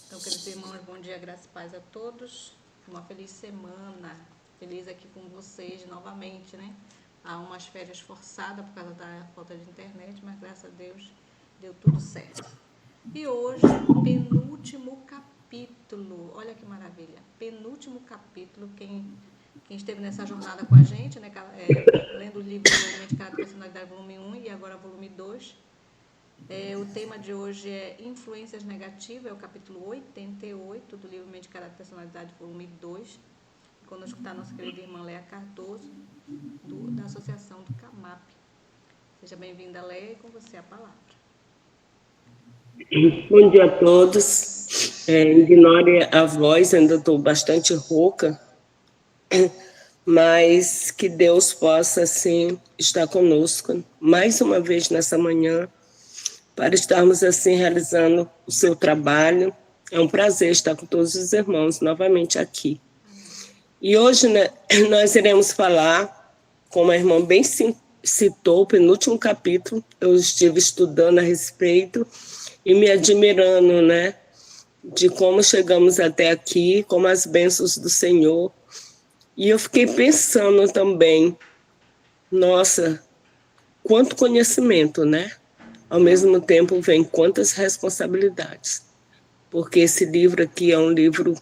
Então, queridos irmãos, bom dia, graça e paz a todos. Uma feliz semana. Feliz aqui com vocês novamente, né? Há umas férias forçadas por causa da falta de internet, mas graças a Deus deu tudo certo. E hoje, penúltimo capítulo. Olha que maravilha. Penúltimo capítulo. Quem esteve nessa jornada com a gente, né? Lendo o livro Mente, Caráter e Personalidade, volume 1 e agora volume 2. O tema de hoje é Influências Negativas, é o capítulo 88 do livro Mente, Caráter e Personalidade, volume 2. Conosco está a nossa querida irmã Léa Cardoso, da Associação do CAMAP. Seja bem-vinda, Léa, e com você a palavra. Bom dia a todos. Ignore a voz, ainda estou bastante rouca, mas que Deus possa, assim, estar conosco mais uma vez nessa manhã, para estarmos, assim, realizando o seu trabalho. É um prazer estar com todos os irmãos novamente aqui. E hoje, né, nós iremos falar, como a irmã bem citou, o penúltimo capítulo. Eu estive estudando a respeito e me admirando, né, de como chegamos até aqui, como as bênçãos do Senhor. E eu fiquei pensando também, nossa, quanto conhecimento, né? Ao mesmo tempo vem quantas responsabilidades. Porque esse livro aqui é um livro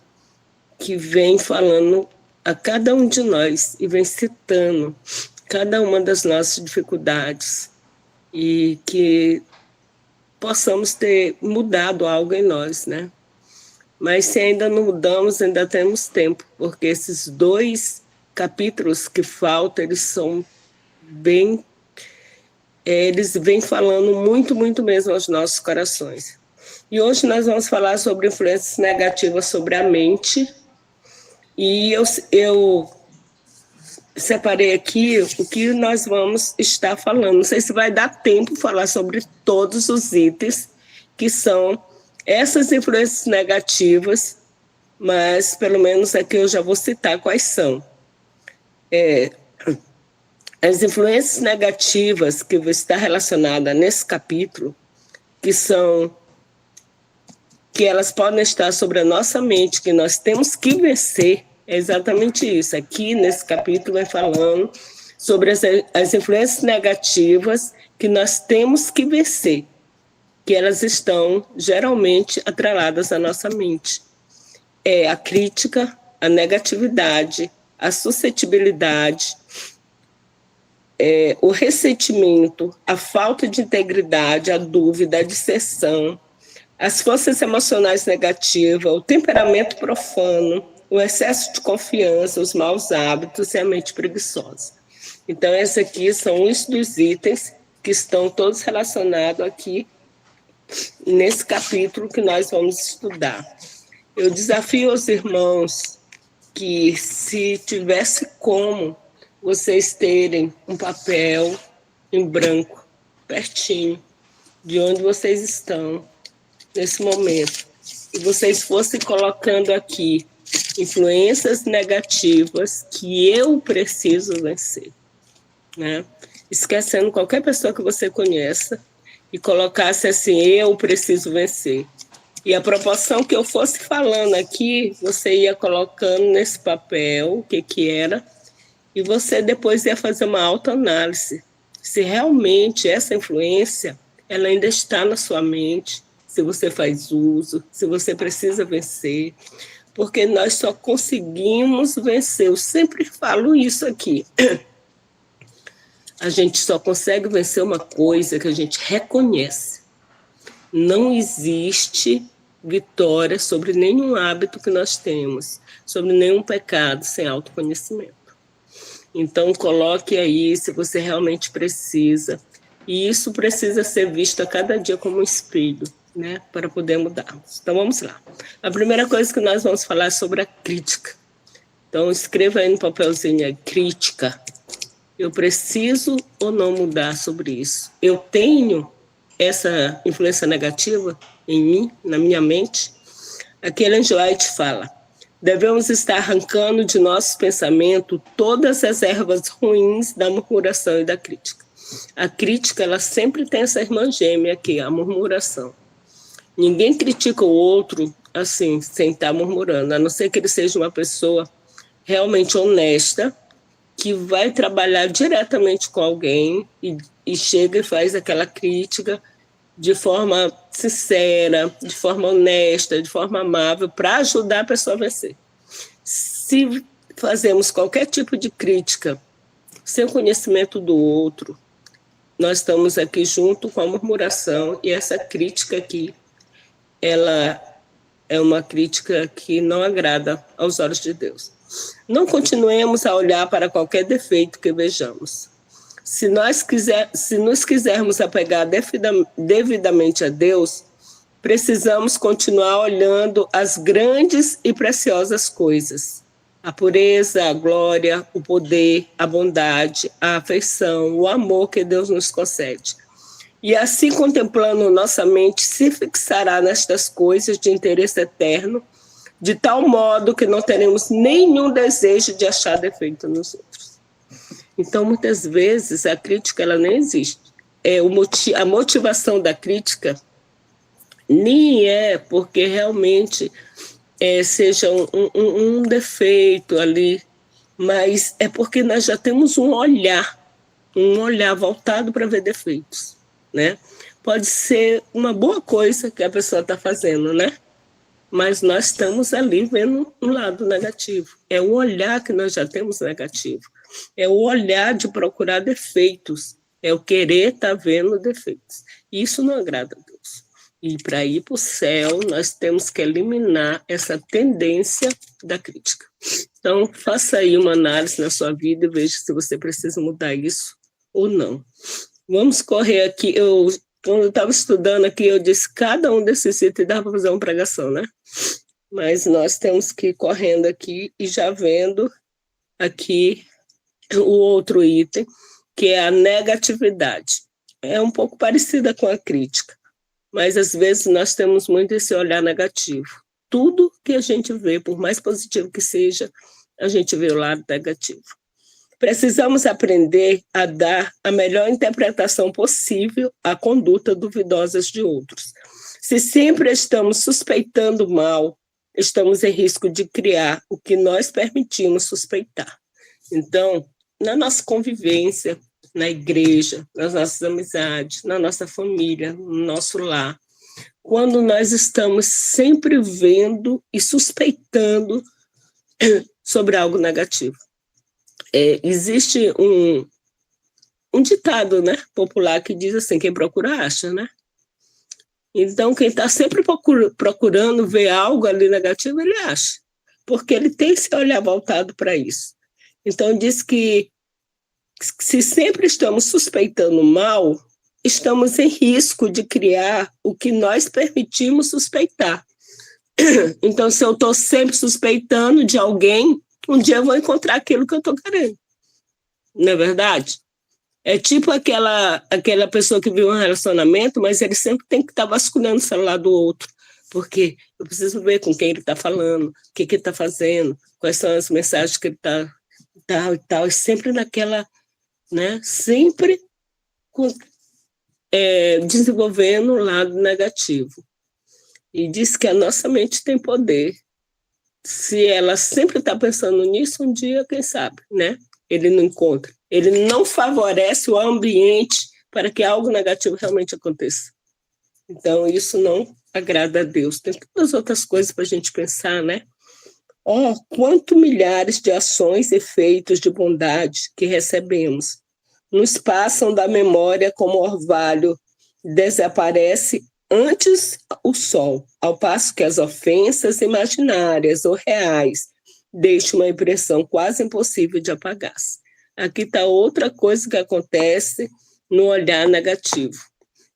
que vem falando a cada um de nós e vem citando cada uma das nossas dificuldades e que possamos ter mudado algo em nós, né? Mas se ainda não mudamos, ainda temos tempo, porque esses 2 capítulos que faltam, eles são bem... eles vêm falando muito, muito mesmo aos nossos corações. E hoje nós vamos falar sobre influências negativas sobre a mente. E eu separei aqui o que nós vamos estar falando. Não sei se vai dar tempo de falar sobre todos os itens que são essas influências negativas, mas pelo menos aqui eu já vou citar quais são. As influências negativas que vão estar relacionadas nesse capítulo, que elas podem estar sobre a nossa mente, que nós temos que vencer, é exatamente isso. Aqui nesse capítulo vai falando sobre as influências negativas que nós temos que vencer, que elas estão geralmente atreladas à nossa mente. É a crítica, a negatividade, a suscetibilidade, o ressentimento, a falta de integridade, a dúvida, a disserção, as forças emocionais negativas, o temperamento profano, o excesso de confiança, os maus hábitos e a mente preguiçosa. Então, esses aqui são uns dos itens que estão todos relacionados aqui nesse capítulo que nós vamos estudar. Eu desafio os irmãos que, se tivesse como, vocês terem um papel em branco, pertinho, de onde vocês estão nesse momento, e vocês fossem colocando aqui influências negativas que eu preciso vencer, né? Esquecendo qualquer pessoa que você conheça e colocasse assim, eu preciso vencer. E a proporção que eu fosse falando aqui, você ia colocando nesse papel o que era, e você depois ia fazer uma autoanálise, se realmente essa influência ela ainda está na sua mente, se você faz uso, se você precisa vencer, porque nós só conseguimos vencer. Eu sempre falo isso aqui. A gente só consegue vencer uma coisa que a gente reconhece. Não existe vitória sobre nenhum hábito que nós temos, sobre nenhum pecado sem autoconhecimento. Então, coloque aí se você realmente precisa. E isso precisa ser visto a cada dia como um espelho, né, para poder mudarmos. Então, vamos lá. A primeira coisa que nós vamos falar é sobre a crítica. Então, escreva aí no papelzinho, crítica. Eu preciso ou não mudar sobre isso? Eu tenho essa influência negativa em mim, na minha mente? Aqui Ellen G. White fala, devemos estar arrancando de nossos pensamentos todas as ervas ruins da murmuração e da crítica. A crítica, ela sempre tem essa irmã gêmea aqui, a murmuração. Ninguém critica o outro assim, sem estar murmurando, a não ser que ele seja uma pessoa realmente honesta, que vai trabalhar diretamente com alguém e chega e faz aquela crítica de forma sincera, de forma honesta, de forma amável, para ajudar a pessoa a vencer. Se fazemos qualquer tipo de crítica sem conhecimento do outro, nós estamos aqui junto com a murmuração, e essa crítica aqui, ela é uma crítica que não agrada aos olhos de Deus. Não continuemos a olhar para qualquer defeito que vejamos. Se nos quisermos apegar devidamente a Deus, precisamos continuar olhando as grandes e preciosas coisas: a pureza, a glória, o poder, a bondade, a afeição, o amor que Deus nos concede. E assim, contemplando, nossa mente se fixará nestas coisas de interesse eterno, de tal modo que não teremos nenhum desejo de achar defeito nos outros. Então, muitas vezes, a crítica ela nem existe. A motivação da crítica nem é porque realmente seja um defeito ali, mas é porque nós já temos um olhar voltado para ver defeitos, né? Pode ser uma boa coisa que a pessoa está fazendo, né? Mas nós estamos ali vendo um lado negativo. É o olhar que nós já temos negativo. É o olhar de procurar defeitos. É o querer estar vendo defeitos. Isso não agrada a Deus. E para ir para o céu, nós temos que eliminar essa tendência da crítica. Então, faça aí uma análise na sua vida e veja se você precisa mudar isso ou não. Vamos correr aqui. Quando eu estava estudando aqui, eu disse cada um desses itens dá para fazer uma pregação, né? Mas nós temos que ir correndo aqui e já vendo aqui o outro item, que é a negatividade. É um pouco parecida com a crítica, mas às vezes nós temos muito esse olhar negativo. Tudo que a gente vê, por mais positivo que seja, a gente vê o lado negativo. Precisamos aprender a dar a melhor interpretação possível à conduta duvidosa de outros. Se sempre estamos suspeitando mal, estamos em risco de criar o que nós permitimos suspeitar. Então, na nossa convivência, na igreja, nas nossas amizades, na nossa família, no nosso lar, quando nós estamos sempre vendo e suspeitando sobre algo negativo. Existe um ditado, né, popular que diz assim: quem procura acha, né? Então, quem está sempre procurando ver algo ali negativo, ele acha, porque ele tem esse olhar voltado para isso. Então, diz que se sempre estamos suspeitando mal, estamos em risco de criar o que nós permitimos suspeitar. Então, se eu estou sempre suspeitando de alguém, um dia eu vou encontrar aquilo que eu estou querendo. Não é verdade? É tipo aquela pessoa que vive um relacionamento, mas ele sempre tem que estar vasculhando o celular do outro, porque eu preciso ver com quem ele está falando, o que ele está fazendo, quais são as mensagens que ele está e tal, e sempre naquela, né? Sempre desenvolvendo o lado negativo. E diz que a nossa mente tem poder. Se ela sempre está pensando nisso, um dia, quem sabe, né? Ele não encontra. Ele não favorece o ambiente para que algo negativo realmente aconteça. Então, isso não agrada a Deus. Tem todas as outras coisas para a gente pensar, né? Quanto milhares de ações e feitos de bondade que recebemos nos passam da memória como orvalho desaparece antes o sol, ao passo que as ofensas imaginárias ou reais deixam uma impressão quase impossível de apagar-se. Aqui está outra coisa que acontece no olhar negativo.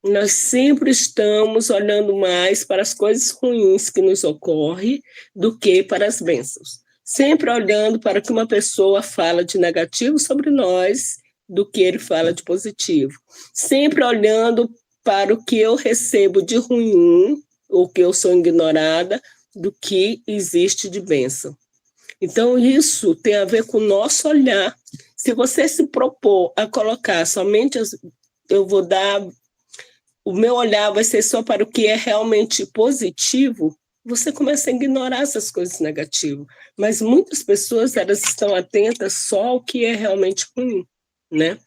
Nós sempre estamos olhando mais para as coisas ruins que nos ocorrem do que para as bênçãos. Sempre olhando para o que uma pessoa fala de negativo sobre nós do que ele fala de positivo. Sempre olhando para o que eu recebo de ruim, ou que eu sou ignorada, do que existe de bênção. Então, isso tem a ver com o nosso olhar. Se você se propor a colocar somente, o meu olhar vai ser só para o que é realmente positivo, você começa a ignorar essas coisas negativas. Mas muitas pessoas, elas estão atentas só ao que é realmente ruim, né?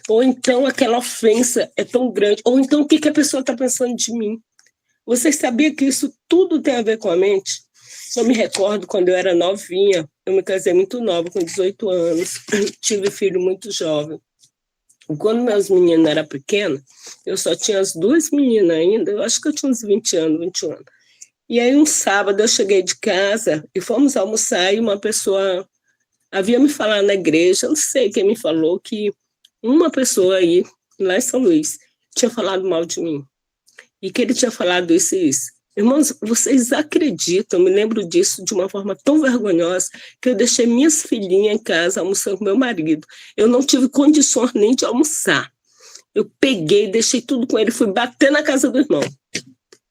Ou então aquela ofensa é tão grande, ou então o que a pessoa está pensando de mim. Você sabia que isso tudo tem a ver com a mente? Eu me recordo quando eu era novinha, eu me casei muito nova, com 18 anos, tive filho muito jovem. Quando meus meninos eram pequenos, eu só tinha as 2 meninas ainda, eu acho que eu tinha uns 20 anos, 21 anos. E aí um sábado eu cheguei de casa e fomos almoçar e uma pessoa havia me falado na igreja, não sei quem me falou, que uma pessoa aí, lá em São Luís, tinha falado mal de mim. E que ele tinha falado isso e isso. Irmãos, vocês acreditam, eu me lembro disso de uma forma tão vergonhosa, que eu deixei minhas filhinhas em casa almoçando com meu marido. Eu não tive condições nem de almoçar. Eu peguei, deixei tudo com ele, fui bater na casa do irmão,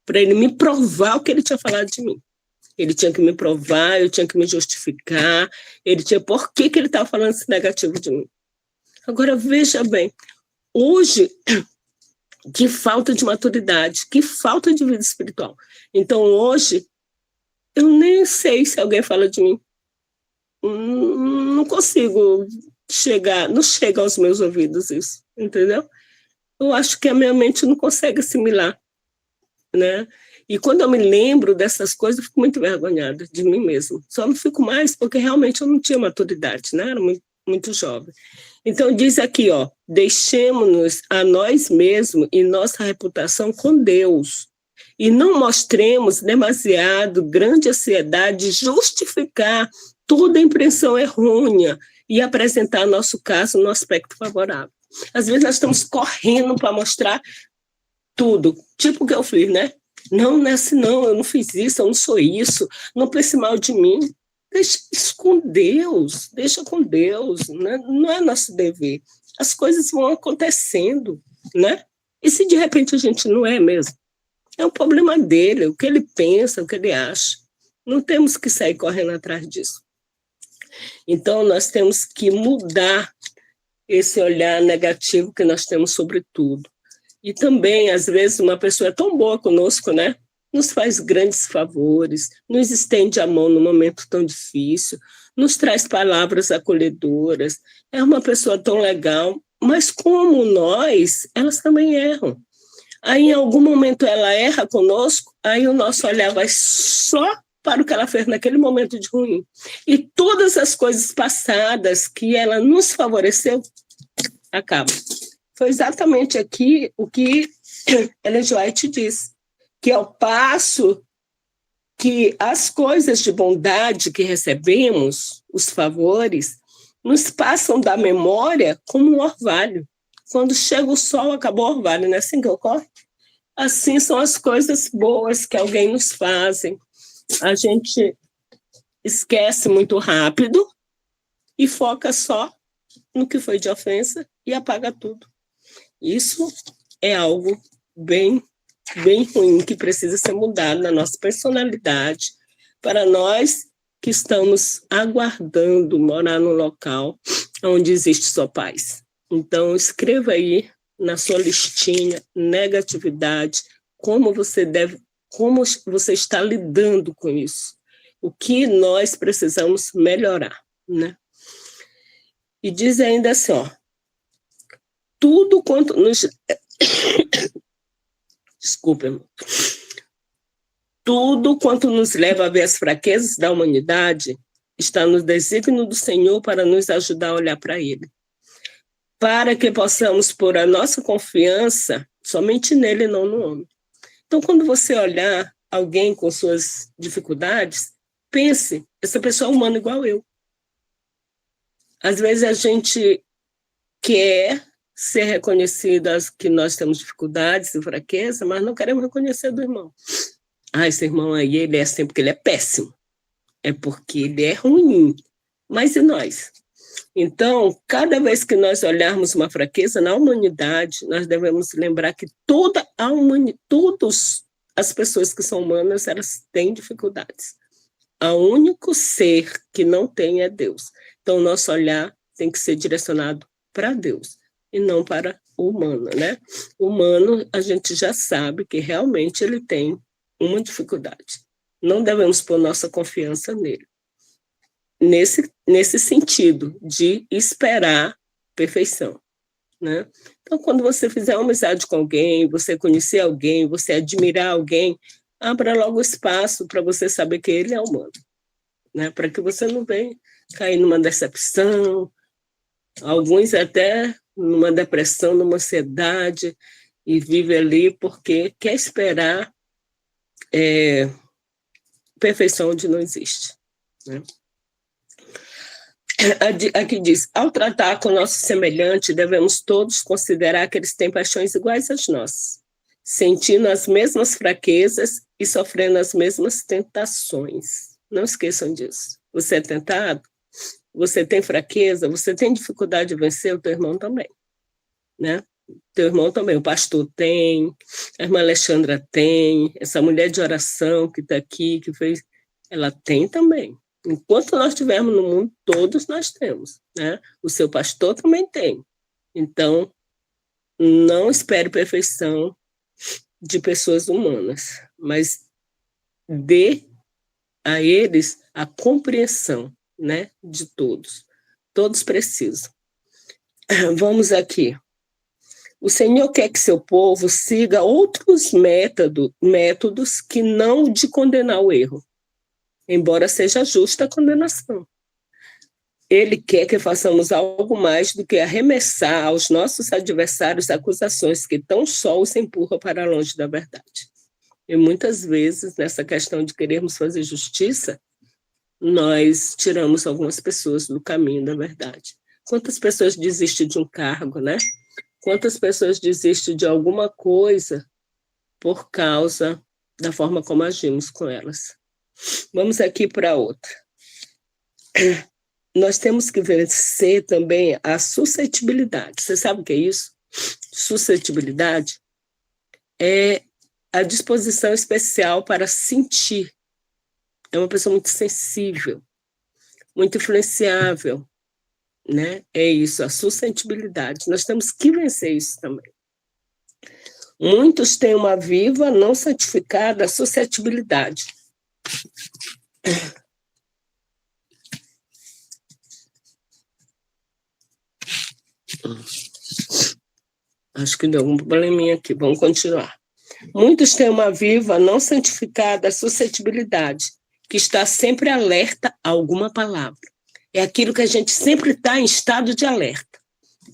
para ele me provar o que ele tinha falado de mim. Ele tinha que me provar, eu tinha que me justificar, ele tinha por que ele estava falando esse negativo de mim. Agora, veja bem, hoje, que falta de maturidade, que falta de vida espiritual. Então, hoje, eu nem sei se alguém fala de mim. Não consigo chegar, não chega aos meus ouvidos isso, entendeu? Eu acho que a minha mente não consegue assimilar, né? E quando eu me lembro dessas coisas, eu fico muito envergonhada de mim mesma. Só não fico mais porque realmente eu não tinha maturidade, né? Era muito, muito jovem. Então, diz aqui, ó, deixemos-nos a nós mesmos e nossa reputação com Deus. E não mostremos demasiado grande ansiedade de justificar toda impressão errônea e apresentar nosso caso no aspecto favorável. Às vezes nós estamos correndo para mostrar tudo, tipo o que eu fiz, né? Não é assim, não, eu não fiz isso, eu não sou isso, não pense mal de mim. Deixa isso com Deus, deixa com Deus, né? Não é nosso dever. As coisas vão acontecendo, né? E se de repente a gente não é mesmo? É um problema dele, o que ele pensa, o que ele acha. Não temos que sair correndo atrás disso. Então, nós temos que mudar esse olhar negativo que nós temos sobre tudo. E também, às vezes, uma pessoa é tão boa conosco, né? Nos faz grandes favores, nos estende a mão num momento tão difícil, nos traz palavras acolhedoras. É uma pessoa tão legal, mas como nós, elas também erram. Aí, em algum momento, ela erra conosco, aí o nosso olhar vai só para o que ela fez naquele momento de ruim. E todas as coisas passadas que ela nos favoreceu, acabam. Foi exatamente aqui o que Ellen G. White diz, que ao passo que as coisas de bondade que recebemos, os favores, nos passam da memória como um orvalho. Quando chega o sol, acabou o orvalho, não é assim que ocorre? Assim são as coisas boas que alguém nos fazem. A gente esquece muito rápido e foca só no que foi de ofensa e apaga tudo. Isso é algo bem ruim, que precisa ser mudado na nossa personalidade, para nós que estamos aguardando morar num local onde existe só paz. Então, escreva aí na sua listinha negatividade, como você está lidando com isso, o que nós precisamos melhorar, né? E diz ainda assim, ó, tudo quanto nos... Desculpa, irmão. Tudo quanto nos leva a ver as fraquezas da humanidade está no desígnio do Senhor para nos ajudar a olhar para Ele, para que possamos pôr a nossa confiança somente nele e não no homem. Então, quando você olhar alguém com suas dificuldades, pense, essa pessoa é humana igual eu. Às vezes a gente quer ser reconhecidas que nós temos dificuldades e fraqueza, mas não queremos reconhecer do irmão. Esse irmão aí, ele é assim porque ele é péssimo. É porque ele é ruim. Mas e nós? Então, cada vez que nós olharmos uma fraqueza na humanidade, nós devemos lembrar que todas as pessoas que são humanas, elas têm dificuldades. O único ser que não tem é Deus. Então, o nosso olhar tem que ser direcionado para Deus e não para o humano, né? O humano, a gente já sabe que realmente ele tem uma dificuldade. Não devemos pôr nossa confiança nele. Nesse sentido de esperar perfeição, né? Então, quando você fizer uma amizade com alguém, você conhecer alguém, você admirar alguém, abra logo espaço para você saber que ele é humano, né? Para que você não venha cair numa decepção, alguns até numa depressão, numa ansiedade, e vive ali porque quer esperar perfeição onde não existe, né? Aqui diz, ao tratar com o nosso semelhante, devemos todos considerar que eles têm paixões iguais às nossas, sentindo as mesmas fraquezas e sofrendo as mesmas tentações. Não esqueçam disso. Você é tentado? Você tem fraqueza? Você tem dificuldade de vencer? O teu irmão também, né? Teu irmão também. O pastor tem, a irmã Alexandra tem, essa mulher de oração que está aqui, que fez, ela tem também. Enquanto nós estivermos no mundo, todos nós temos, né? O seu pastor também tem. Então, não espere perfeição de pessoas humanas, mas dê a eles a compreensão, né, de todos. Todos precisam. Vamos aqui. O Senhor quer que seu povo siga outros métodos que não o de condenar o erro, embora seja justa a condenação. Ele quer que façamos algo mais do que arremessar aos nossos adversários acusações que tão só os empurram para longe da verdade. E muitas vezes, nessa questão de querermos fazer justiça, nós tiramos algumas pessoas do caminho da verdade. Quantas pessoas desistem de um cargo, né? Quantas pessoas desistem de alguma coisa por causa da forma como agimos com elas? Vamos aqui para outra. Nós temos que vencer também a suscetibilidade. Você sabe o que é isso? Suscetibilidade é a disposição especial para sentir. É uma pessoa muito sensível, muito influenciável, né? É isso, a suscetibilidade. Nós temos que vencer isso também. Muitos têm uma viva, não santificada suscetibilidade. Acho que deu um probleminha aqui, vamos continuar. Muitos têm uma viva, não santificada suscetibilidade, que está sempre alerta a alguma palavra. É aquilo que a gente sempre está em estado de alerta,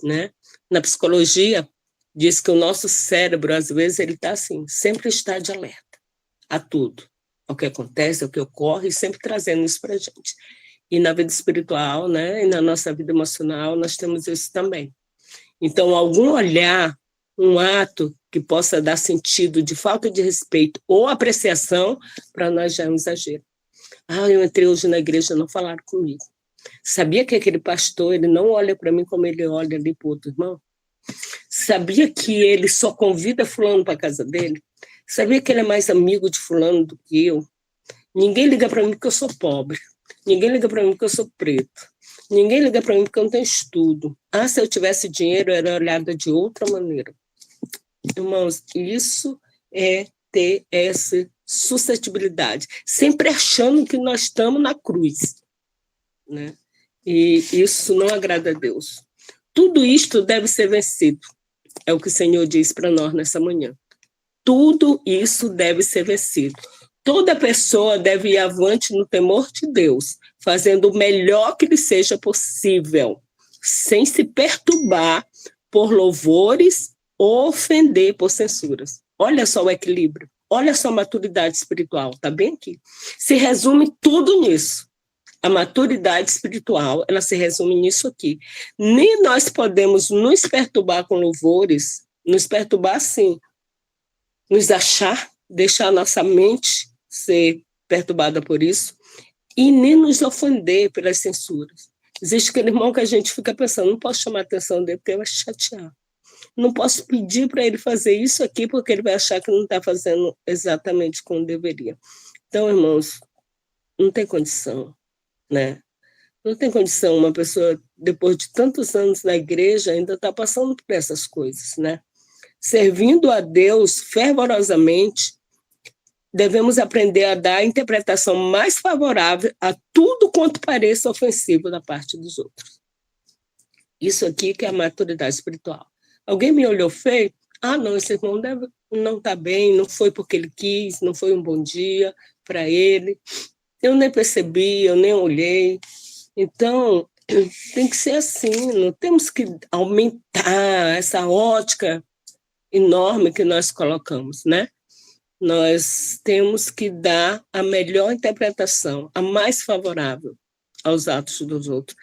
né? Na psicologia, diz que o nosso cérebro, às vezes, ele está assim, sempre está de alerta a tudo, ao que acontece, ao que ocorre, sempre trazendo isso para a gente. E na vida espiritual, né? E na nossa vida emocional, nós temos isso também. Então, algum olhar, um ato que possa dar sentido de falta de respeito ou apreciação, para nós já é um exagero. Eu entrei hoje na igreja, não falaram comigo. Sabia que aquele pastor, ele não olha para mim como ele olha ali para o outro irmão? Sabia que ele só convida fulano para a casa dele? Sabia que ele é mais amigo de fulano do que eu? Ninguém liga para mim porque eu sou pobre. Ninguém liga para mim porque eu sou preto. Ninguém liga para mim porque eu não tenho estudo. Se eu tivesse dinheiro, eu era olhada de outra maneira. Irmãos, isso é ter essa suscetibilidade, sempre achando que nós estamos na cruz, né? E isso não agrada a Deus. Tudo isto deve ser vencido, é o que o Senhor diz para nós nessa manhã. Tudo isso deve ser vencido. Toda pessoa deve ir avante no temor de Deus, fazendo o melhor que lhe seja possível, sem se perturbar por louvores ou ofender por censuras. Olha só o equilíbrio, olha só a maturidade espiritual, está bem aqui. Se resume tudo nisso. A maturidade espiritual, ela se resume nisso aqui. Nem nós podemos nos perturbar com louvores, nos perturbar assim, nos achar, deixar nossa mente ser perturbada por isso, e nem nos ofender pelas censuras. Existe aquele irmão que a gente fica pensando, não posso chamar a atenção dele porque ele vai chatear. Não posso pedir para ele fazer isso aqui porque ele vai achar que não está fazendo exatamente como deveria. Então, irmãos, não tem condição, né? Não tem condição uma pessoa, depois de tantos anos na igreja, ainda está passando por essas coisas, né? Servindo a Deus fervorosamente, devemos aprender a dar a interpretação mais favorável a tudo quanto pareça ofensivo da parte dos outros. Isso aqui que é a maturidade espiritual. Alguém me olhou feio? Ah, não, esse irmão não está bem, não foi porque ele quis, não foi um bom dia para ele. Eu nem percebi, eu nem olhei. Então, tem que ser assim, não temos que aumentar essa ótica enorme que nós colocamos, né? Nós temos que dar a melhor interpretação, a mais favorável aos atos dos outros.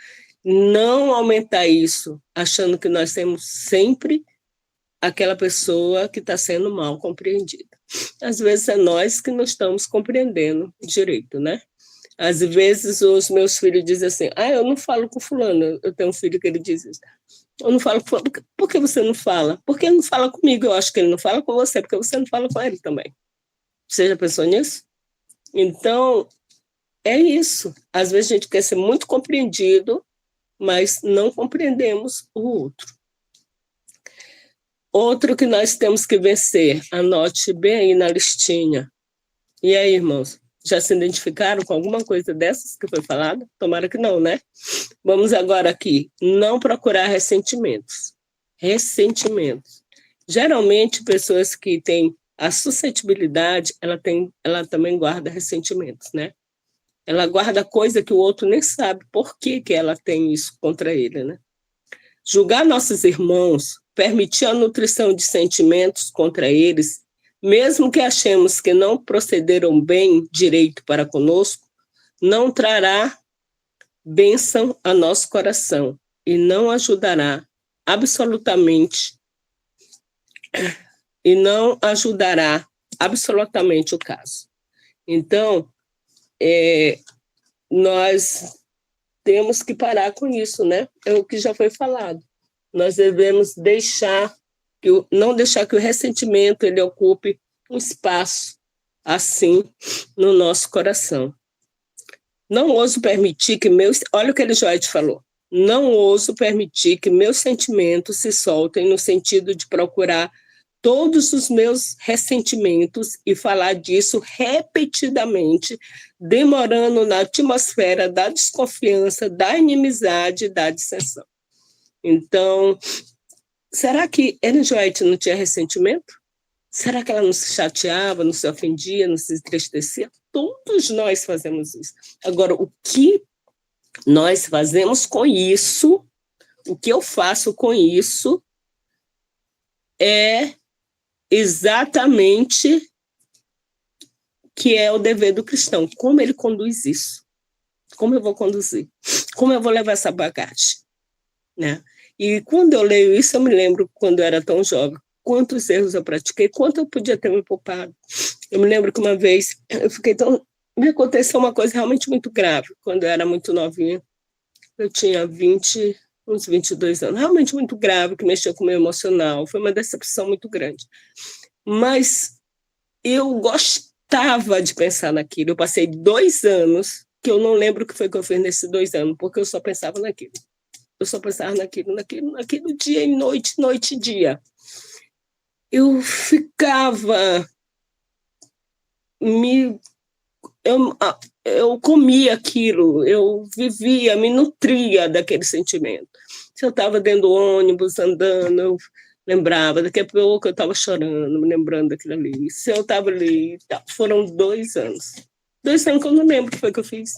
Não aumentar isso, achando que nós temos sempre aquela pessoa que está sendo mal compreendida. Às vezes é nós que não estamos compreendendo direito, né? Às vezes os meus filhos dizem assim, eu não falo com fulano. Eu tenho um filho que ele diz isso. Eu não falo com fulano. Por que você não fala? Porque ele não fala comigo. Eu acho que ele não fala com você, porque você não fala com ele também. Você já pensou nisso? Então, é isso. Às vezes a gente quer ser muito compreendido, mas não compreendemos o outro. Outro que nós temos que vencer, anote bem aí na listinha. E aí, irmãos, já se identificaram com alguma coisa dessas que foi falada? Tomara que não, né? Vamos agora aqui, não procurar ressentimentos. Ressentimentos. Geralmente, pessoas que têm a suscetibilidade, ela também guarda ressentimentos, né? Ela guarda coisa que o outro nem sabe por que ela tem isso contra ele, né? Julgar nossos irmãos, permitir a nutrição de sentimentos contra eles, mesmo que achemos que não procederam bem direito para conosco, não trará bênção a nosso coração e não ajudará absolutamente o caso. Então, nós temos que parar com isso, né? É o que já foi falado. Nós devemos não deixar que o ressentimento ele ocupe um espaço assim no nosso coração. Não ouso permitir que olha o que ele Joete falou. Não ouso permitir que meus sentimentos se soltem no sentido de procurar todos os meus ressentimentos e falar disso repetidamente, demorando na atmosfera da desconfiança, da inimizade e da dissensão. Então, será que Ellen White não tinha ressentimento? Será que ela não se chateava, não se ofendia, não se entristecia? Todos nós fazemos isso. Agora, o que nós fazemos com isso, o que eu faço com isso, é exatamente que é o dever do cristão. Como ele conduz isso? Como eu vou conduzir? Como eu vou levar essa bagagem? Né? E quando eu leio isso, eu me lembro quando eu era tão jovem, quantos erros eu pratiquei, quanto eu podia ter me poupado. Eu me lembro que uma vez me aconteceu uma coisa realmente muito grave, quando eu era muito novinha. Eu tinha uns 22 anos, realmente muito grave, que mexeu com o meu emocional. Foi uma decepção muito grande. Mas eu gostava de pensar naquilo. Eu passei 2 anos, que eu não lembro o que foi que eu fiz nesses 2 anos, porque eu só pensava naquilo. Eu só pensava naquilo dia e noite e dia. Eu ficava... Eu comia aquilo, eu vivia, me nutria daquele sentimento. Se eu estava dentro do ônibus, andando, eu lembrava, daqui a pouco eu estava chorando, me lembrando daquilo ali. Se eu estava ali, foram 2 anos. 2 anos que eu não lembro o que foi que eu fiz.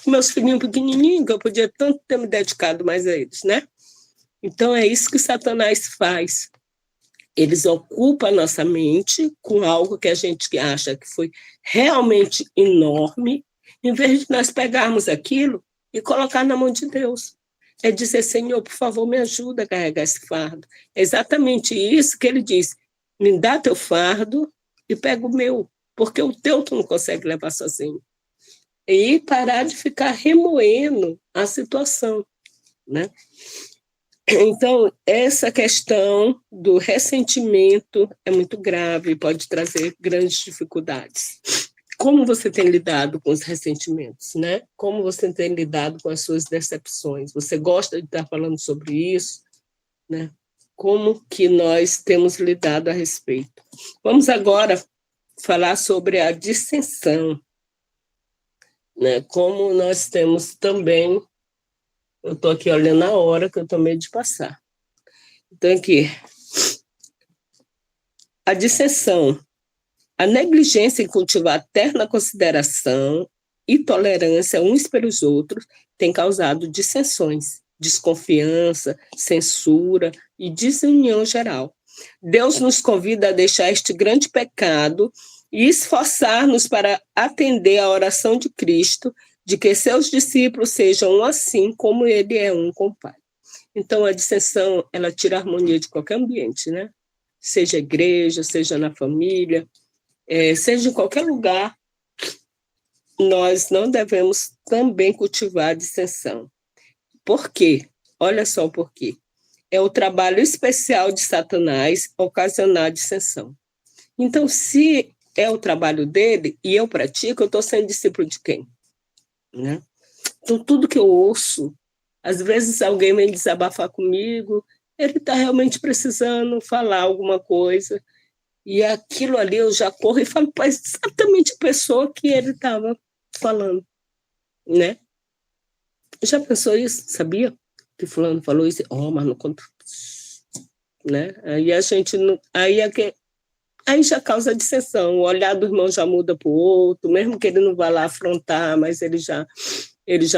Meus filhinhos pequenininhos, que eu podia tanto ter me dedicado mais a eles, né? Então, é isso que Satanás faz. Eles ocupam a nossa mente com algo que a gente acha que foi realmente enorme, em vez de nós pegarmos aquilo e colocar na mão de Deus. É dizer, Senhor, por favor, me ajuda a carregar esse fardo. É exatamente isso que ele diz. Me dá teu fardo e pega o meu, porque o teu tu não consegue levar sozinho. E parar de ficar remoendo a situação, né? Então, essa questão do ressentimento é muito grave, pode trazer grandes dificuldades. Como você tem lidado com os ressentimentos, né? Como você tem lidado com as suas decepções? Você gosta de estar falando sobre isso, né? Como que nós temos lidado a respeito? Vamos agora falar sobre a dissensão, né? Como nós temos também, eu estou aqui olhando a hora que eu estou meio de passar. Então, aqui, a dissensão, a negligência em cultivar a terna consideração e tolerância uns pelos outros tem causado dissensões, desconfiança, censura e desunião geral. Deus nos convida a deixar este grande pecado e esforçar-nos para atender à oração de Cristo, de que seus discípulos sejam um assim como ele é um com o Pai. Então, a dissensão, ela tira a harmonia de qualquer ambiente, né? Seja igreja, seja na família, seja em qualquer lugar, nós não devemos também cultivar a dissensão. Por quê? Olha só o porquê. É o trabalho especial de Satanás ocasionar dissensão. Então, se é o trabalho dele e eu pratico, eu estou sendo discípulo de quem? Né? Então, tudo que eu ouço, às vezes alguém vem desabafar comigo, ele está realmente precisando falar alguma coisa, e aquilo ali eu já corro e falo para exatamente a pessoa que ele estava falando, né? Já pensou isso? Sabia que fulano falou isso? Mas não conta, né? Aí a gente não, aí já causa dissensão. O olhar do irmão já muda para o outro, mesmo que ele não vá lá afrontar, mas ele já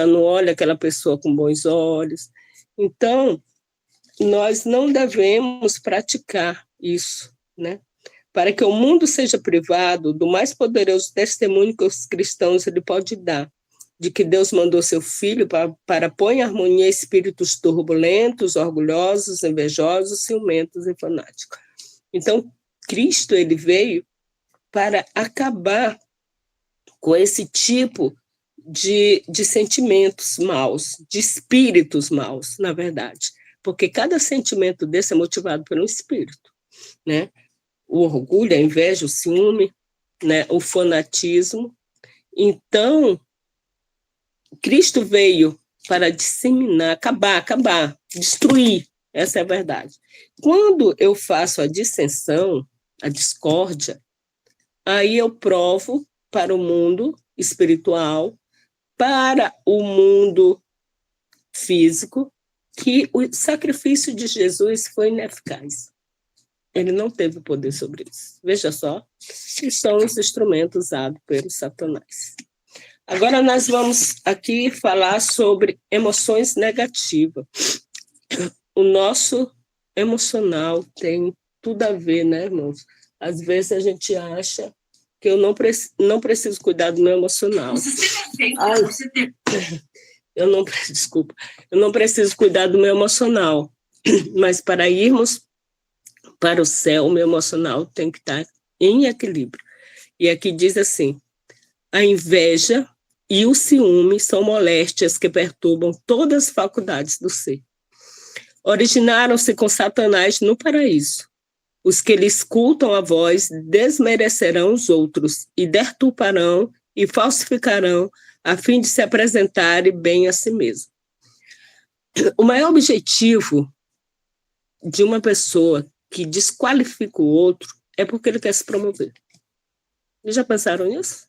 não olha aquela pessoa com bons olhos. Então, nós não devemos praticar isso, né? Para que o mundo seja privado do mais poderoso testemunho que os cristãos ele pode dar, de que Deus mandou seu Filho para pôr em harmonia espíritos turbulentos, orgulhosos, invejosos, ciumentos e fanáticos. Então, Cristo ele veio para acabar com esse tipo de sentimentos maus, de espíritos maus, na verdade, porque cada sentimento desse é motivado por um espírito, né? O orgulho, a inveja, o ciúme, né? O fanatismo. Então, Cristo veio para disseminar, acabar, destruir, essa é a verdade. Quando eu faço a dissensão, a discórdia, aí eu provo para o mundo espiritual, para o mundo físico, que o sacrifício de Jesus foi ineficaz. Ele não teve poder sobre isso. Veja só, que são os instrumentos usados pelo Satanás. Agora nós vamos aqui falar sobre emoções negativas. O nosso emocional tem tudo a ver, né, irmãos? Às vezes a gente acha que eu não preciso cuidar do meu emocional. Eu não preciso cuidar do meu emocional, mas para irmos para o céu, o meu emocional tem que estar em equilíbrio. E aqui diz assim, a inveja e o ciúme são moléstias que perturbam todas as faculdades do ser. Originaram-se com Satanás no paraíso. Os que lhe escutam a voz desmerecerão os outros e deturparão e falsificarão a fim de se apresentarem bem a si mesmo. O maior objetivo de uma pessoa que desqualifica o outro é porque ele quer se promover. Já pensaram nisso?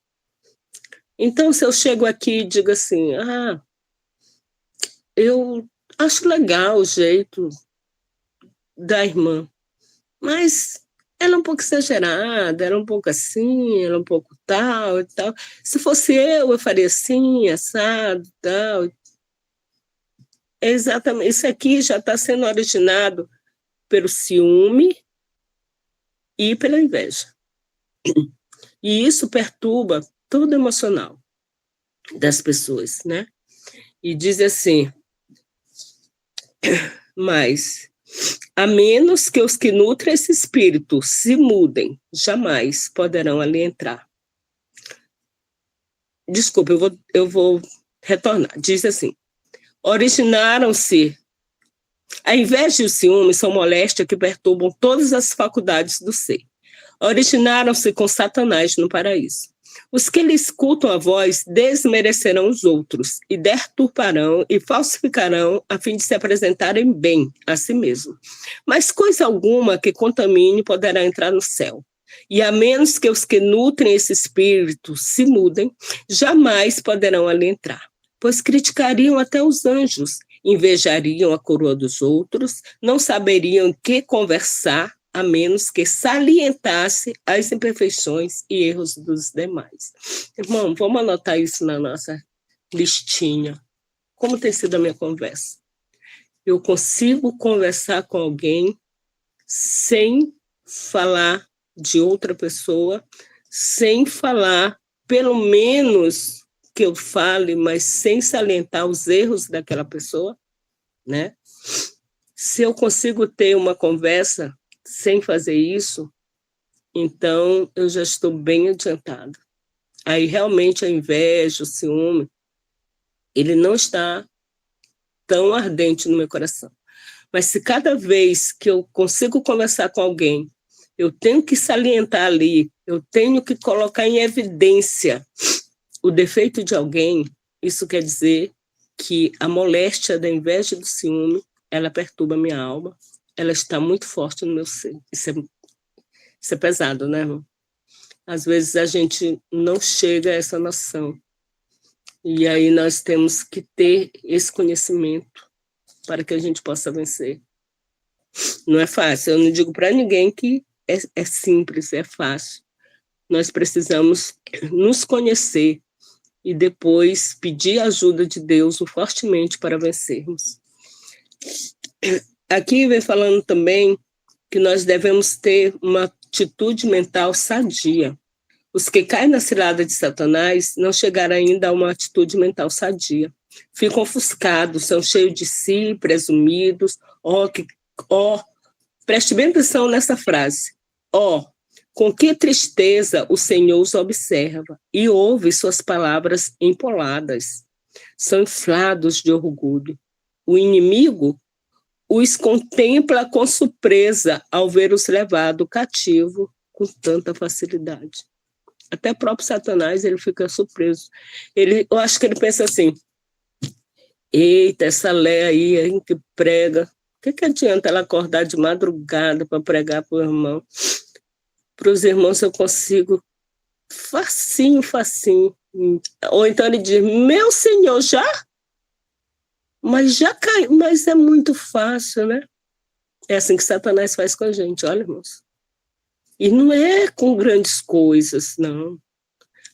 Então, se eu chego aqui e digo assim, eu acho legal o jeito da irmã, mas ela é um pouco exagerada, ela é um pouco assim, ela é um pouco tal e tal. Se fosse eu faria assim, assado, tal. Exatamente. Isso aqui já está sendo originado pelo ciúme e pela inveja. E isso perturba todo o emocional das pessoas, né? E diz assim, mas a menos que os que nutrem esse espírito se mudem, jamais poderão ali entrar. Desculpa, eu vou retornar. Diz assim, originaram-se, a inveja e o ciúme são moléstias que perturbam todas as faculdades do ser. Originaram-se com Satanás no paraíso. Os que lhe escutam a voz desmerecerão os outros e deturparão e falsificarão a fim de se apresentarem bem a si mesmo. Mas coisa alguma que contamine poderá entrar no céu. E a menos que os que nutrem esse espírito se mudem, jamais poderão ali entrar, pois criticariam até os anjos, invejariam a coroa dos outros, não saberiam o que conversar, a menos que salientasse as imperfeições e erros dos demais. Irmão, vamos anotar isso na nossa listinha. Como tem sido a minha conversa? Eu consigo conversar com alguém sem falar de outra pessoa, sem falar, pelo menos que eu fale, mas sem salientar os erros daquela pessoa, né? Se eu consigo ter uma conversa sem fazer isso, então eu já estou bem adiantada. Aí realmente a inveja, o ciúme, ele não está tão ardente no meu coração. Mas se cada vez que eu consigo conversar com alguém, eu tenho que salientar ali, eu tenho que colocar em evidência o defeito de alguém, isso quer dizer que a moléstia da inveja e do ciúme, ela perturba a minha alma, ela está muito forte no meu ser. Isso é pesado, né, irmão? Às vezes a gente não chega a essa noção. E aí nós temos que ter esse conhecimento para que a gente possa vencer. Não é fácil, eu não digo para ninguém que é simples, é fácil. Nós precisamos nos conhecer e depois pedir a ajuda de Deus fortemente para vencermos. Aqui vem falando também que nós devemos ter uma atitude mental sadia. Os que caem na cilada de Satanás não chegaram ainda a uma atitude mental sadia. Ficam ofuscados, são cheios de si, presumidos. Preste bem atenção nessa frase. Com que tristeza o Senhor os observa e ouve suas palavras empoladas. São inflados de orgulho. O inimigo os contempla com surpresa ao ver-os levado cativo com tanta facilidade. Até o próprio Satanás, ele fica surpreso. Eu acho que ele pensa assim, eita, essa Lé aí, hein, que prega, o que adianta ela acordar de madrugada para pregar para o irmão? Para os irmãos eu consigo facinho. Ou então ele diz, meu Senhor, já? Mas já caiu, mas é muito fácil, né? É assim que Satanás faz com a gente, olha, irmãos. E não é com grandes coisas, não.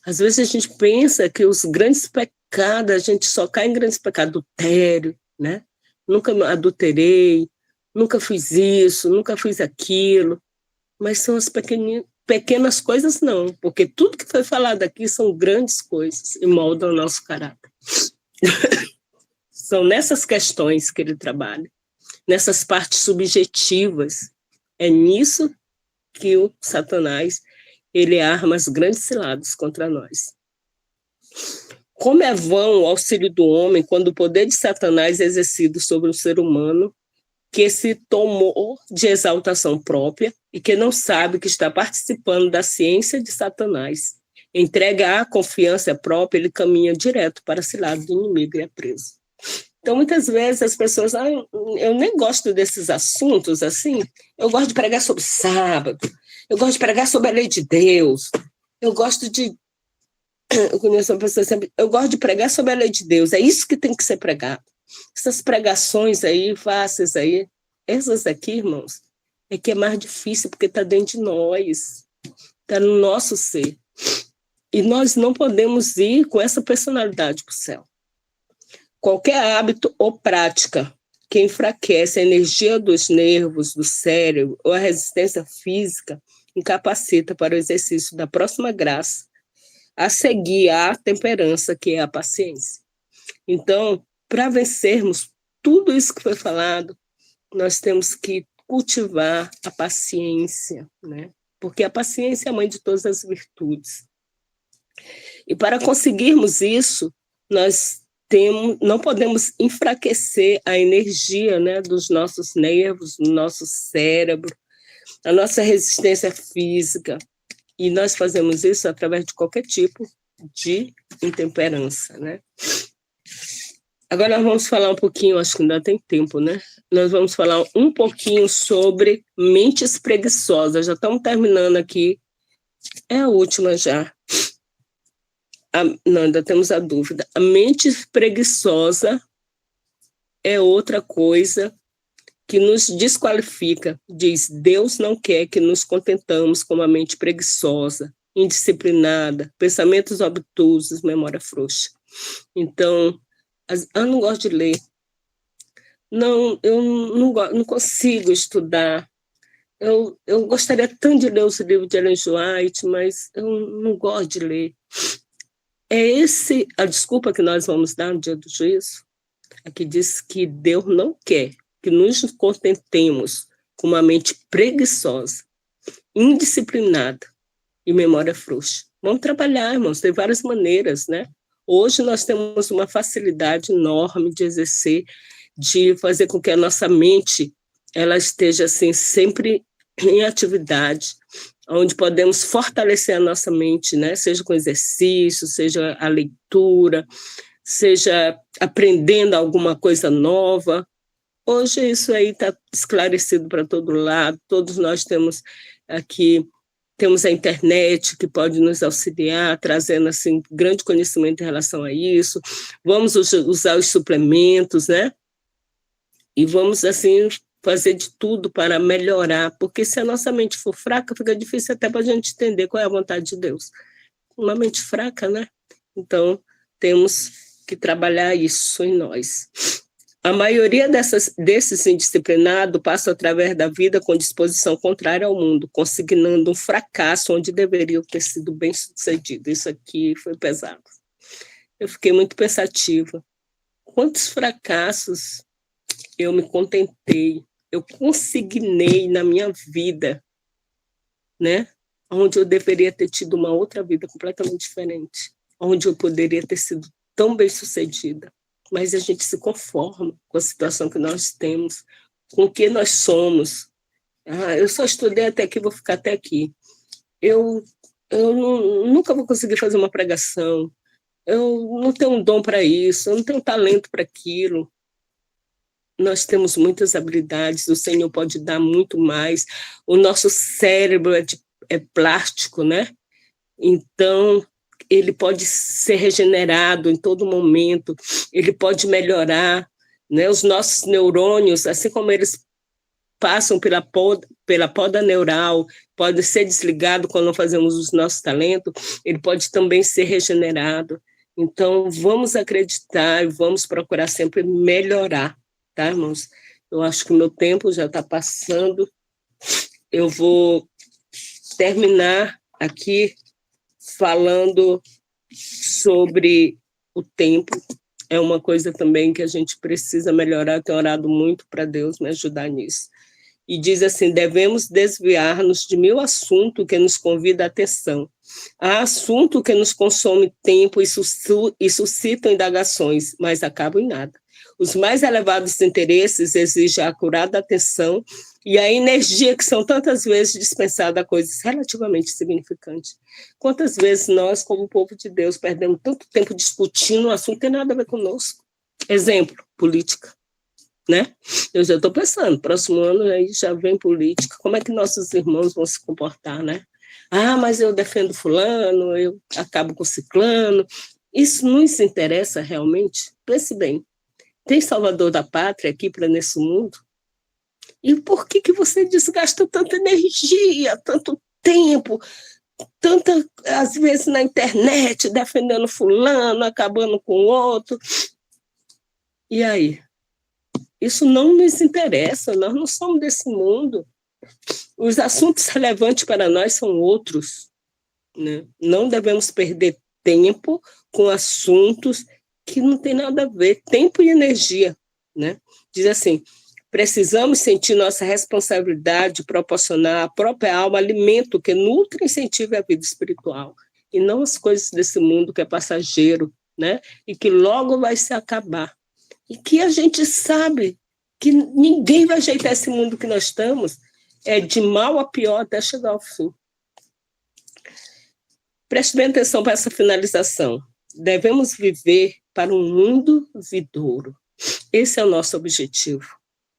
Às vezes a gente pensa que os grandes pecados, a gente só cai em grandes pecados, adultério, né? Nunca adulterei, nunca fiz isso, nunca fiz aquilo. Mas são as pequenas coisas, não. Porque tudo que foi falado aqui são grandes coisas e moldam o nosso caráter. São nessas questões que ele trabalha, nessas partes subjetivas. É nisso que o Satanás, ele arma as grandes ciladas contra nós. Como é vão o auxílio do homem quando o poder de Satanás é exercido sobre o ser humano que se tomou de exaltação própria e que não sabe que está participando da ciência de Satanás. Entrega a confiança própria, ele caminha direto para a cilada do inimigo e é preso. Então, muitas vezes as pessoas, eu nem gosto desses assuntos assim, eu gosto de pregar sobre sábado, eu gosto de pregar sobre a lei de Deus, eu gosto de... Eu conheço uma pessoa sempre, eu gosto de pregar sobre a lei de Deus, é isso que tem que ser pregado. Essas pregações aí, fáceis aí, essas aqui, irmãos, é que é mais difícil, porque está dentro de nós, está no nosso ser. E nós não podemos ir com essa personalidade para o céu. Qualquer hábito ou prática que enfraquece a energia dos nervos, do cérebro ou a resistência física incapacita para o exercício da próxima graça a seguir a temperança, que é a paciência. Então, para vencermos tudo isso que foi falado, nós temos que cultivar a paciência, né? Porque a paciência é a mãe de todas as virtudes. E para conseguirmos isso, nós não podemos enfraquecer a energia, né, dos nossos nervos, do nosso cérebro, a nossa resistência física. E nós fazemos isso através de qualquer tipo de intemperança, né? Agora nós vamos falar um pouquinho, acho que ainda tem tempo, né? Nós vamos falar um pouquinho sobre mentes preguiçosas. Já estamos terminando aqui É a última já. Não, ainda temos a dúvida. A mente preguiçosa é outra coisa que nos desqualifica. Diz, Deus não quer que nos contentamos com uma mente preguiçosa, indisciplinada, pensamentos obtusos, memória frouxa. Então, eu não gosto de ler. Não, eu não consigo estudar. Eu gostaria tanto de ler os livros de Ellen White, mas eu não gosto de ler. É a desculpa que nós vamos dar no dia do juízo? É que diz que Deus não quer que nos contentemos com uma mente preguiçosa, indisciplinada e memória frouxa. Vamos trabalhar, irmãos, tem várias maneiras, né? Hoje nós temos uma facilidade enorme de exercer, de fazer com que a nossa mente ela esteja assim, sempre em atividade, onde podemos fortalecer a nossa mente, né? Seja com exercício, seja a leitura, seja aprendendo alguma coisa nova. Hoje isso aí está esclarecido para todo lado, todos nós temos aqui, temos a internet que pode nos auxiliar, trazendo assim, grande conhecimento em relação a isso, vamos usar os suplementos, né? E vamos assim fazer de tudo para melhorar, porque se a nossa mente for fraca, fica difícil até para a gente entender qual é a vontade de Deus. Uma mente fraca, né? Então, temos que trabalhar isso em nós. A maioria desses indisciplinados passa através da vida com disposição contrária ao mundo, consignando um fracasso onde deveriam ter sido bem-sucedidos. Isso aqui foi pesado. Eu fiquei muito pensativa. Quantos fracassos eu me contentei, eu consignei na minha vida, né? Onde eu deveria ter tido uma outra vida completamente diferente, onde eu poderia ter sido tão bem-sucedida. Mas a gente se conforma com a situação que nós temos, com o que nós somos. Eu só estudei até aqui, vou ficar até aqui. Eu nunca vou conseguir fazer uma pregação. Eu não tenho um dom para isso, eu não tenho talento para aquilo. Nós temos muitas habilidades, o Senhor pode dar muito mais. O nosso cérebro é plástico, né? Então, ele pode ser regenerado em todo momento, ele pode melhorar, né? Os nossos neurônios, assim como eles passam pela poda neural, pode ser desligado quando não fazemos os nossos talentos, ele pode também ser regenerado. Então, vamos acreditar e vamos procurar sempre melhorar, tá, irmãos? Eu acho que o meu tempo já está passando. Eu vou terminar aqui falando sobre o tempo. É uma coisa também que a gente precisa melhorar. Eu tenho orado muito para Deus me ajudar nisso. E diz assim, devemos desviar-nos de 1000 assuntos que nos convidam a atenção. Há assuntos que nos consomem tempo e suscitam indagações, mas acabam em nada. Os mais elevados interesses exigem a acurada atenção e a energia que são tantas vezes dispensadas a coisas relativamente significantes. Quantas vezes nós, como povo de Deus, perdemos tanto tempo discutindo um assunto que tem nada a ver conosco? Exemplo, política. Né? Eu já estou pensando, próximo ano aí já vem política, como é que nossos irmãos vão se comportar, né? Mas eu defendo fulano, eu acabo com ciclano. Isso não nos interessa realmente? Pense bem, tem salvador da pátria aqui para nesse mundo? E por que você desgasta tanta energia, tanto tempo, às vezes na internet, defendendo fulano, acabando com o outro? E aí? Isso não nos interessa, nós não somos desse mundo. Os assuntos relevantes para nós são outros, né? Não devemos perder tempo com assuntos que não tem nada a ver, tempo e energia, né? Diz assim, precisamos sentir nossa responsabilidade de proporcionar à própria alma alimento que nutre e incentive a vida espiritual, e não as coisas desse mundo que é passageiro, né? E que logo vai se acabar. E que a gente sabe que ninguém vai ajeitar esse mundo que nós estamos, é de mal a pior até chegar ao fim. Preste bem atenção para essa finalização. Devemos viver para um mundo vidouro. Esse é o nosso objetivo.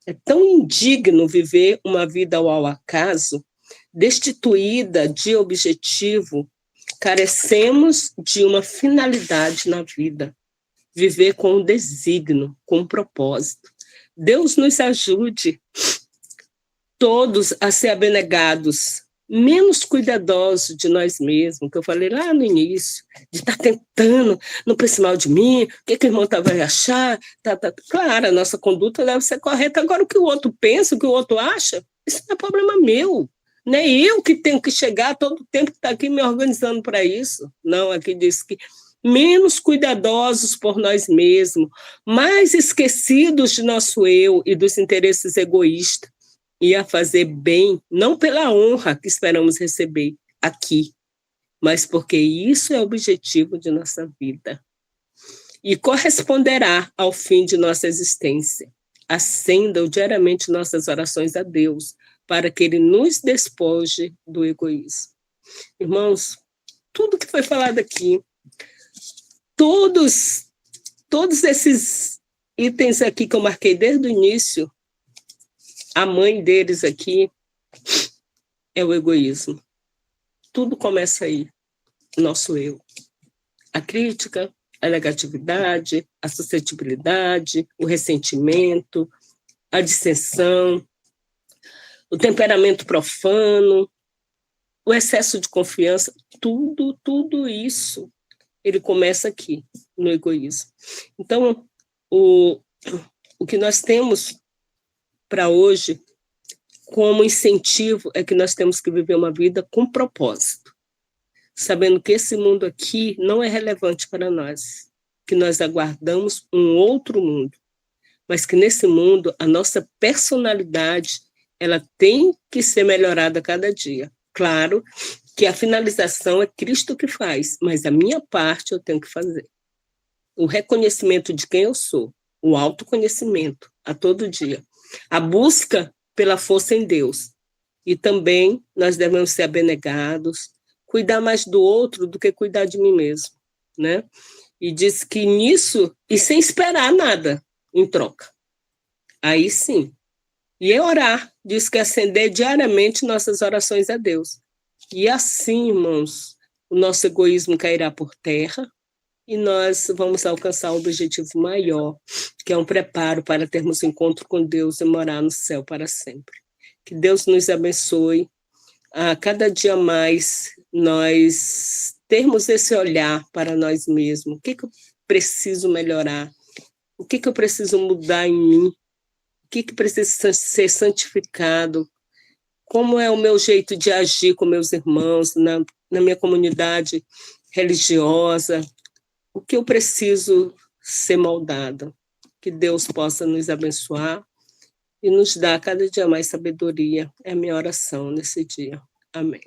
É tão indigno viver uma vida ao acaso, destituída de objetivo, carecemos de uma finalidade na vida, viver com um desígnio, com um propósito. Deus nos ajude todos a ser abnegados, menos cuidadosos de nós mesmos, que eu falei lá no início, de estar tentando, não pense mal de mim, o que o irmão vai achar? Claro, a nossa conduta deve ser correta. Agora, o que o outro pensa, o que o outro acha, isso não é problema meu. Não é eu que tenho que chegar todo o tempo que está aqui me organizando para isso. Não, aqui diz que menos cuidadosos por nós mesmos, mais esquecidos de nosso eu e dos interesses egoístas, e a fazer bem, não pela honra que esperamos receber aqui, mas porque isso é o objetivo de nossa vida. E corresponderá ao fim de nossa existência. Acendam diariamente nossas orações a Deus, para que Ele nos despoje do egoísmo. Irmãos, tudo que foi falado aqui, todos esses itens aqui que eu marquei desde o início, a mãe deles aqui é o egoísmo. Tudo começa aí, nosso eu. A crítica, a negatividade, a suscetibilidade, o ressentimento, a dissensão, o temperamento profano, o excesso de confiança, tudo isso, ele começa aqui, no egoísmo. Então, o que nós temos para hoje, como incentivo, é que nós temos que viver uma vida com propósito, sabendo que esse mundo aqui não é relevante para nós, que nós aguardamos um outro mundo, mas que nesse mundo a nossa personalidade ela tem que ser melhorada a cada dia. Claro que a finalização é Cristo que faz, mas a minha parte eu tenho que fazer. O reconhecimento de quem eu sou, o autoconhecimento a todo dia, a busca pela força em Deus. E também nós devemos ser abnegados, cuidar mais do outro do que cuidar de mim mesmo, né? E diz que nisso, e sem esperar nada em troca. Aí sim. E é orar, diz que acender diariamente nossas orações a Deus. E assim, irmãos, o nosso egoísmo cairá por terra, e nós vamos alcançar um objetivo maior, que é um preparo para termos encontro com Deus e morar no céu para sempre. Que Deus nos abençoe, a cada dia mais nós termos esse olhar para nós mesmos. O que eu preciso melhorar? O que eu preciso mudar em mim? O que precisa ser santificado? Como é o meu jeito de agir com meus irmãos, na minha comunidade religiosa? O que eu preciso ser moldado? Que Deus possa nos abençoar e nos dar cada dia mais sabedoria. É a minha oração nesse dia. Amém.